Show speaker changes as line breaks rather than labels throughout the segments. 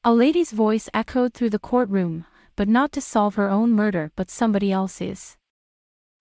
A lady's voice echoed through the courtroom, but not to solve her own murder but somebody else's.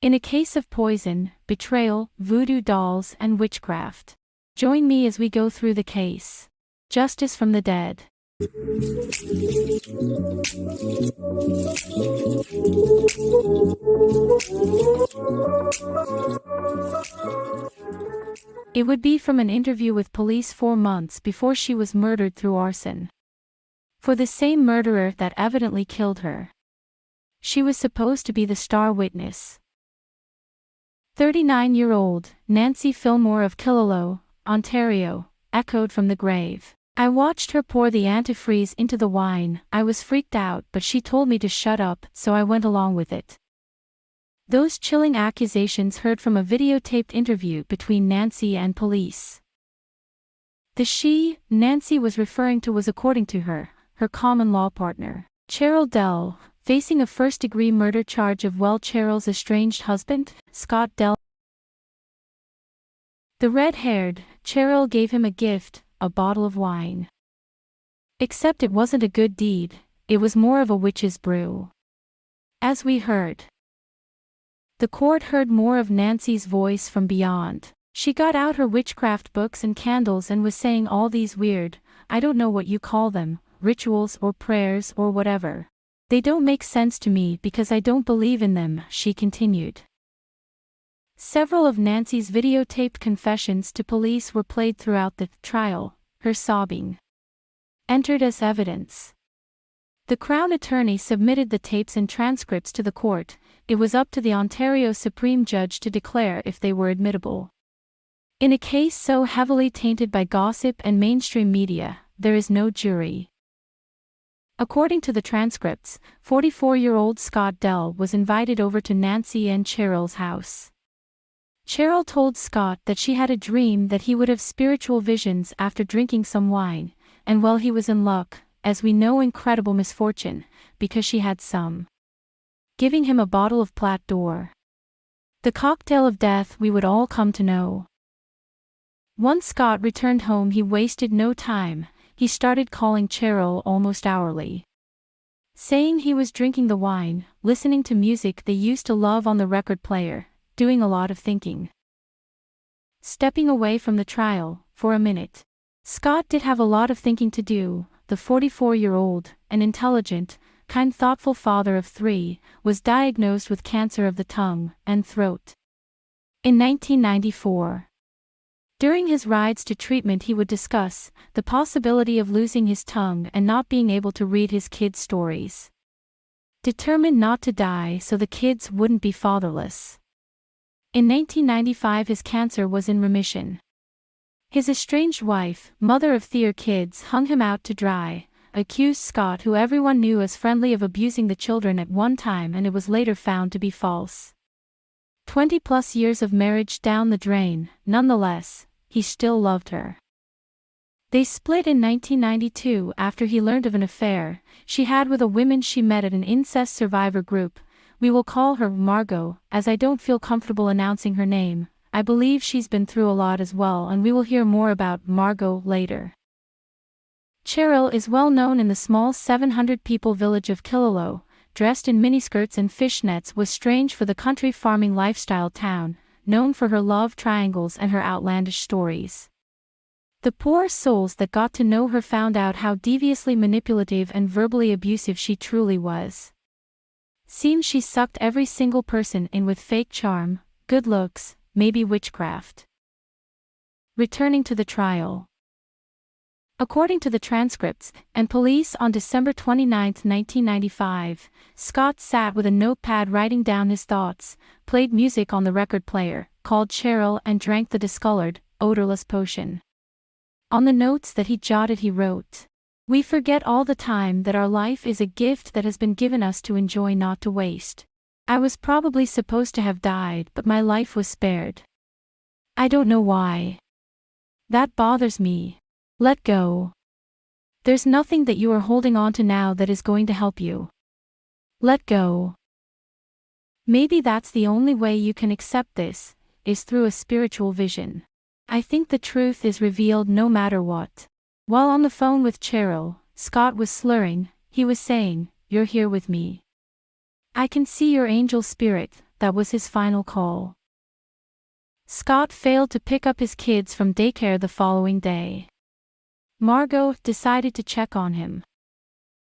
In a case of poison, betrayal, voodoo dolls and witchcraft. Join me as we go through the case. Justice from the Dead. It would be from an interview with police 4 months before she was murdered through arson. For the same murderer that evidently killed her. She was supposed to be the star witness. 39-year-old Nancy Fillmore of Killaloe, Ontario, echoed from the grave. I watched her pour the antifreeze into the wine. I was freaked out, but she told me to shut up, so I went along with it. Those chilling accusations heard from a videotaped interview between Nancy and police. The she, Nancy was referring to was, according to her, her common-law partner, Cherrylle Dell, facing a first-degree murder charge of Cherrylle's estranged husband, Scott Dell. The red-haired Cherrylle gave him a gift, a bottle of wine. Except it wasn't a good deed, it was more of a witch's brew. As we heard. The court heard more of Nancy's voice from beyond. She got out her witchcraft books and candles and was saying all these weird, I don't know what you call them, rituals or prayers or whatever. They don't make sense to me because I don't believe in them, she continued. Several of Nancy's videotaped confessions to police were played throughout the trial, her sobbing entered as evidence. The Crown Attorney submitted the tapes and transcripts to the court. It was up to the Ontario Supreme Judge to declare if they were admissible. In a case so heavily tainted by gossip and mainstream media, there is no jury. According to the transcripts, 44-year-old Scott Dell was invited over to Nancy and Cherylle's house. Cherrylle told Scott that she had a dream that he would have spiritual visions after drinking some wine, and well, he was in luck, as we know, incredible misfortune, because she had some. Giving him a bottle of Plat d'Or. The cocktail of death we would all come to know. Once Scott returned home, he wasted no time. He started calling Cherrylle almost hourly. Saying he was drinking the wine, listening to music they used to love on the record player, doing a lot of thinking. Stepping away from the trial, for a minute. Scott did have a lot of thinking to do. The 44-year-old, an intelligent, kind, thoughtful father of 3, was diagnosed with cancer of the tongue and throat. In 1994. During his rides to treatment, he would discuss the possibility of losing his tongue and not being able to read his kids' stories. Determined not to die so the kids wouldn't be fatherless. In 1995 his cancer was in remission. His estranged wife, mother of 3 kids, hung him out to dry, accused Scott, who everyone knew as friendly, of abusing the children at one time, and it was later found to be false. 20+ years of marriage down the drain, nonetheless, he still loved her. They split in 1992 after he learned of an affair she had with a woman she met at an incest survivor group. We will call her Margot, as I don't feel comfortable announcing her name. I believe she's been through a lot as well, and we will hear more about Margot later. Cherrylle is well known in the small 700-people village of Killaloe. Dressed in miniskirts and fishnets, was strange for the country farming lifestyle town, known for her love triangles and her outlandish stories. The poor souls that got to know her found out how deviously manipulative and verbally abusive she truly was. Seems she sucked every single person in with fake charm, good looks, maybe witchcraft. Returning to the trial. According to the transcripts and police, on December 29, 1995, Scott sat with a notepad writing down his thoughts, played music on the record player, called Cherrylle, and drank the discolored, odorless potion. On the notes that he jotted he wrote, "We forget all the time that our life is a gift that has been given us to enjoy, not to waste. I was probably supposed to have died, but my life was spared. I don't know why. That bothers me. Let go. There's nothing that you are holding on to now that is going to help you. Let go. Maybe that's the only way you can accept this, is through a spiritual vision. I think the truth is revealed no matter what." While on the phone with Cherrylle, Scott was slurring. He was saying, "You're here with me. I can see your angel spirit." That was his final call. Scott failed to pick up his kids from daycare the following day. Margot decided to check on him.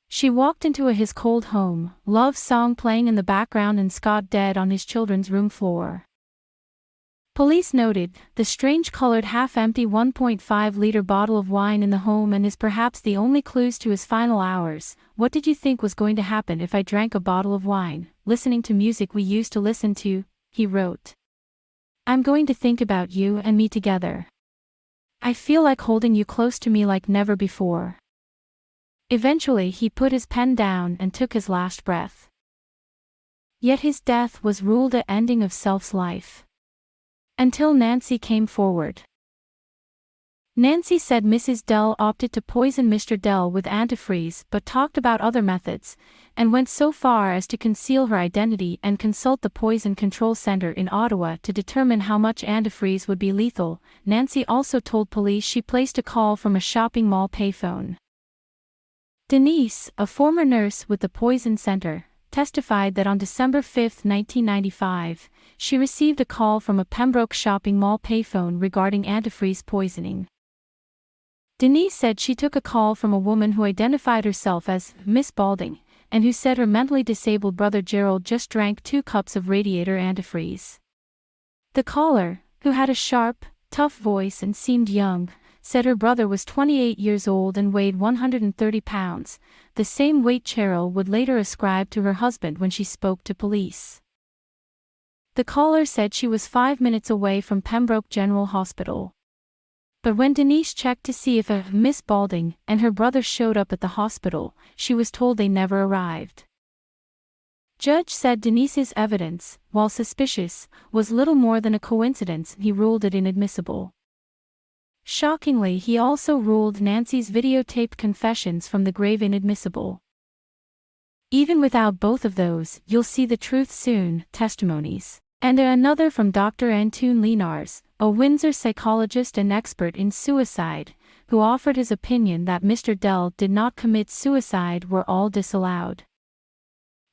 She walked into his cold home, love song playing in the background and Scott dead on his children's room floor. Police noted the strange colored half-empty 1.5-liter bottle of wine in the home and is perhaps the only clues to his final hours. "What did you think was going to happen if I drank a bottle of wine, listening to music we used to listen to?" he wrote. "I'm going to think about you and me together. I feel like holding you close to me like never before." Eventually he put his pen down and took his last breath. Yet his death was ruled the ending of Self's life. Until Nancy came forward. Nancy said Mrs. Dell opted to poison Mr. Dell with antifreeze but talked about other methods, and went so far as to conceal her identity and consult the Poison Control Center in Ottawa to determine how much antifreeze would be lethal. Nancy also told police she placed a call from a shopping mall payphone. Denise, a former nurse with the Poison Center, testified that on December 5, 1995, she received a call from a Pembroke shopping mall payphone regarding antifreeze poisoning. Denise said she took a call from a woman who identified herself as Miss Balding, and who said her mentally disabled brother Gerald just drank 2 cups of radiator antifreeze. The caller, who had a sharp, tough voice and seemed young, said her brother was 28 years old and weighed 130 pounds, the same weight Cherrylle would later ascribe to her husband when she spoke to police. The caller said she was 5 minutes away from Pembroke General Hospital. But when Denise checked to see if a Miss Balding and her brother showed up at the hospital, she was told they never arrived. Judge said Denise's evidence, while suspicious, was little more than a coincidence. He ruled it inadmissible. Shockingly, he also ruled Nancy's videotaped confessions from the grave inadmissible. "Even without both of those, you'll see the truth soon," testimonies. And another from Dr. Antoine Lenars, a Windsor psychologist and expert in suicide, who offered his opinion that Mr. Dell did not commit suicide, were all disallowed.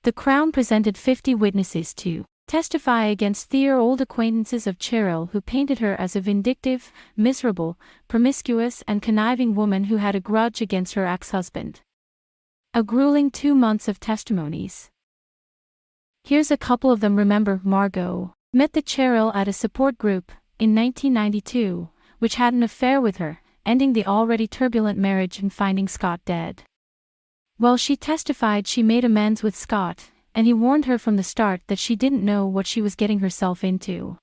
The Crown presented 50 witnesses to testify against old acquaintances of Cherrylle who painted her as a vindictive, miserable, promiscuous and conniving woman who had a grudge against her ex-husband. A grueling 2 months of testimonies. Here's a couple of them. Remember, Margot met the Cherrylle at a support group in 1992, which had an affair with her, ending the already turbulent marriage and finding Scott dead. Well, she testified she made amends with Scott, and he warned her from the start that she didn't know what she was getting herself into.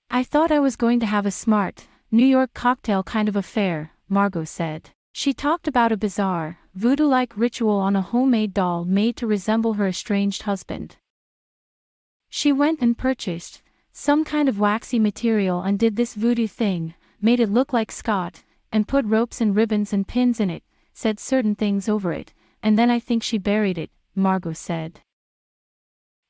"I thought I was going to have a smart, New York cocktail kind of affair," Margot said. She talked about a bizarre, voodoo-like ritual on a homemade doll made to resemble her estranged husband. She went and purchased some kind of waxy material and did this voodoo thing, made it look like Scott, and put ropes and ribbons and pins in it, said certain things over it, and then I think she buried it, Margot said.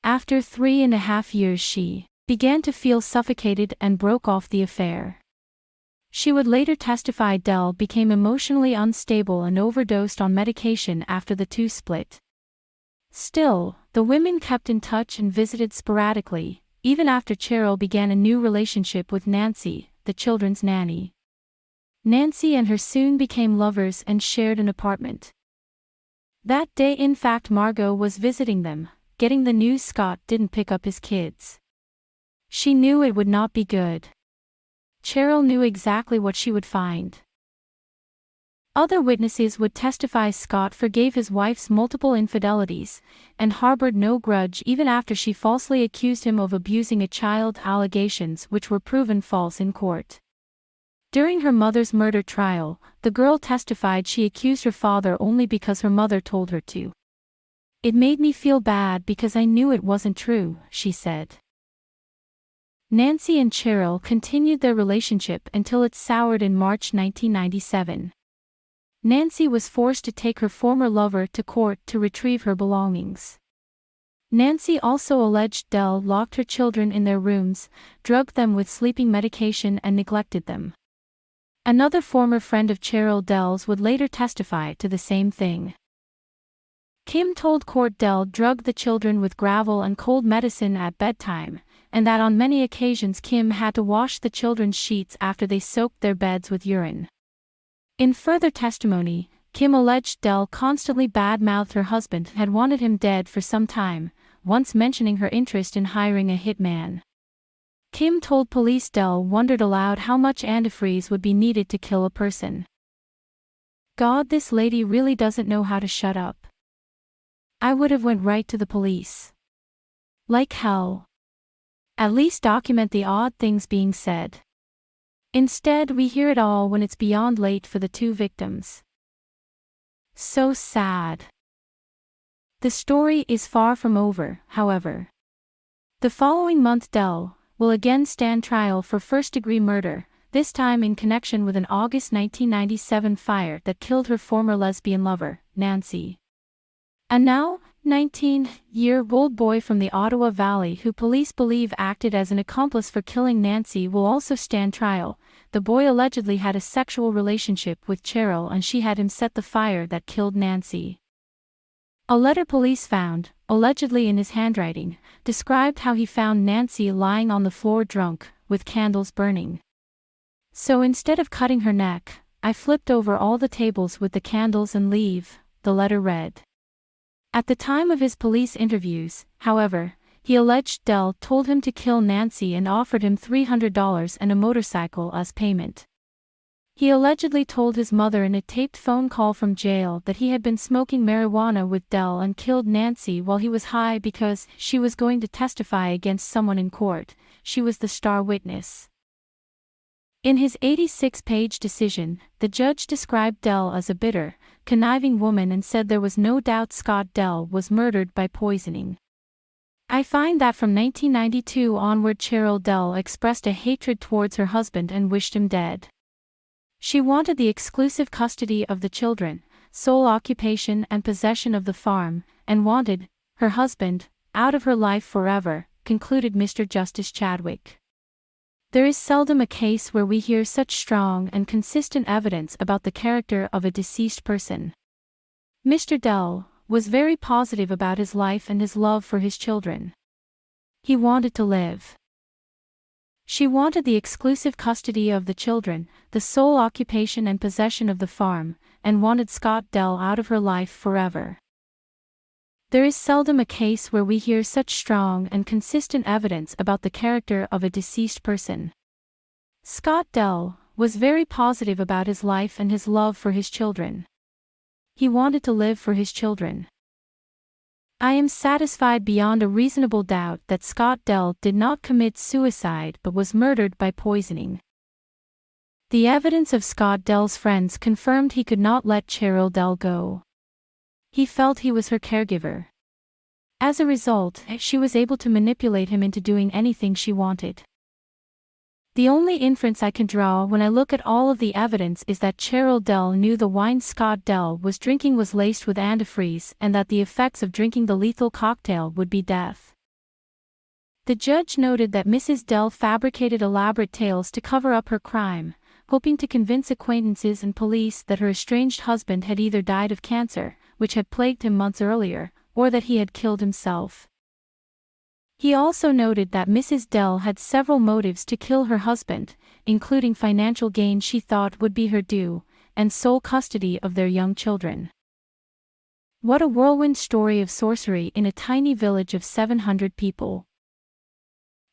After 3.5 years she began to feel suffocated and broke off the affair. She would later testify Dell became emotionally unstable and overdosed on medication after the two split. Still, the women kept in touch and visited sporadically, even after Cherrylle began a new relationship with Nancy, the children's nanny. Nancy and her soon became lovers and shared an apartment. That day, in fact, Margot was visiting them, getting the news Scott didn't pick up his kids. She knew it would not be good. Cherrylle knew exactly what she would find. Other witnesses would testify Scott forgave his wife's multiple infidelities, and harbored no grudge even after she falsely accused him of abusing a child, allegations which were proven false in court. During her mother's murder trial, the girl testified she accused her father only because her mother told her to. "It made me feel bad because I knew it wasn't true," she said. Nancy and Cherrylle continued their relationship until it soured in March 1997. Nancy was forced to take her former lover to court to retrieve her belongings. Nancy also alleged Dell locked her children in their rooms, drugged them with sleeping medication and neglected them. Another former friend of Cherrylle Dell's would later testify to the same thing. Kim told court Dell drugged the children with gravel and cold medicine at bedtime, and that on many occasions Kim had to wash the children's sheets after they soaked their beds with urine. In further testimony, Kim alleged Dell constantly bad-mouthed her husband and had wanted him dead for some time, once mentioning her interest in hiring a hitman. Kim told police Dell wondered aloud how much antifreeze would be needed to kill a person. God, this lady really doesn't know how to shut up. I would have went right to the police. Like hell. At least document the odd things being said. Instead, we hear it all when it's beyond late for the two victims. So sad. The story is far from over, however. The following month Dell will again stand trial for first-degree murder, this time in connection with an August 1997 fire that killed her former lesbian lover, Nancy. A now 19-year-old boy from the Ottawa Valley who police believe acted as an accomplice for killing Nancy will also stand trial. The boy allegedly had a sexual relationship with Cherrylle and she had him set the fire that killed Nancy. A letter police found, allegedly in his handwriting, described how he found Nancy lying on the floor drunk, with candles burning. So instead of cutting her neck, I flipped over all the tables with the candles and leave, the letter read. At the time of his police interviews, however, he alleged Dell told him to kill Nancy and offered him $300 and a motorcycle as payment. He allegedly told his mother in a taped phone call from jail that he had been smoking marijuana with Dell and killed Nancy while he was high because she was going to testify against someone in court. She was the star witness. In his 86-page decision, the judge described Dell as a bitter, conniving woman and said there was no doubt Scott Dell was murdered by poisoning. I find that from 1992 onward Cherrylle Dell expressed a hatred towards her husband and wished him dead. She wanted the exclusive custody of the children, sole occupation and possession of the farm, and wanted her husband out of her life forever, concluded Mr. Justice Chadwick. There is seldom a case where we hear such strong and consistent evidence about the character of a deceased person. Mr. Dell was very positive about his life and his love for his children. He wanted to live. She wanted the exclusive custody of the children, the sole occupation and possession of the farm, and wanted Scott Dell out of her life forever. There is seldom a case where we hear such strong and consistent evidence about the character of a deceased person. Scott Dell was very positive about his life and his love for his children. He wanted to live for his children. I am satisfied beyond a reasonable doubt that Scott Dell did not commit suicide but was murdered by poisoning. The evidence of Scott Dell's friends confirmed he could not let Cherrylle Dell go. He felt he was her caregiver. As a result, she was able to manipulate him into doing anything she wanted. The only inference I can draw when I look at all of the evidence is that Cherrylle Dell knew the wine Scott Dell was drinking was laced with antifreeze and that the effects of drinking the lethal cocktail would be death. The judge noted that Mrs. Dell fabricated elaborate tales to cover up her crime, hoping to convince acquaintances and police that her estranged husband had either died of cancer, which had plagued him months earlier, or that he had killed himself. He also noted that Mrs. Dell had several motives to kill her husband, including financial gain she thought would be her due, and sole custody of their young children. What a whirlwind story of sorcery in a tiny village of 700 people.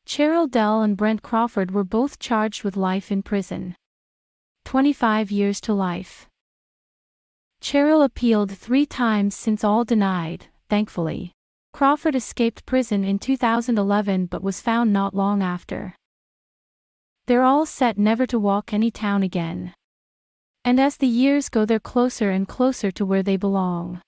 Cherrylle Dell and Brent Crawford were both charged with life in prison. 25 years to life. Cherrylle appealed 3 times since all denied, thankfully. Crawford escaped prison in 2011 but was found not long after. They're all set never to walk any town again. And as the years go they're closer and closer to where they belong.